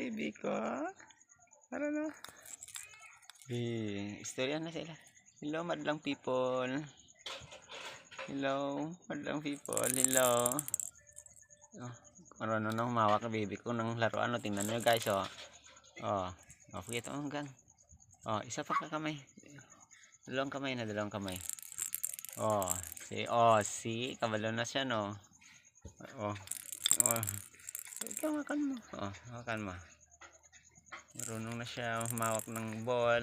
baby ko. Tara na. Istorya na sila. Hello, madlang people. Hello, madlang people. Hello. Oh, marunong na humawak na baby ko ng laruan. Tingnan nyo guys, oh. Oh, pakita mo gan. Oh, isa pa kamay. Dalawang kamay na, dalawang kamay. Oh, see, kabalo na siya, no. Oh, oh. Ikaw, makan mo. Oh, makan mo. Marunong na siya humawak ng ball.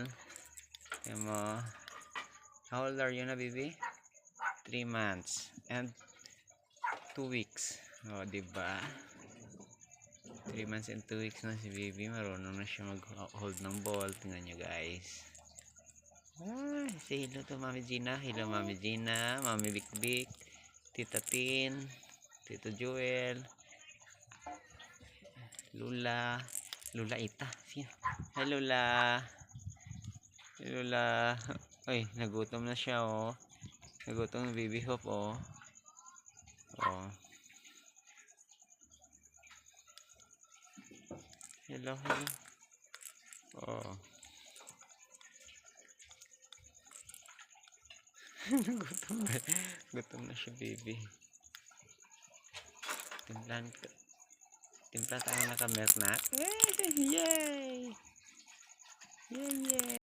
Tingnan mo. How old are you na, baby? 3 months and 2 weeks. Oh, diba? 3 months and 2 weeks na si baby. Marunong na siya mag-hold ng ball. Tingnan nyo, guys. Ay, say hello to Mami Gina. Hello, Mami Gina. Mami Bik-Bik. Tita Tin. Tito Joel. Lula. Lula Ita. Hi, Lula. Hi, Lula. Ay, nagutom na siya, oh. Nagutom ng baby Hope, oh. Oh. Hello, hello. Oh. Gutom na siya, baby. Timplan tayo na ka-milk nut. Yay! Yay! Yay!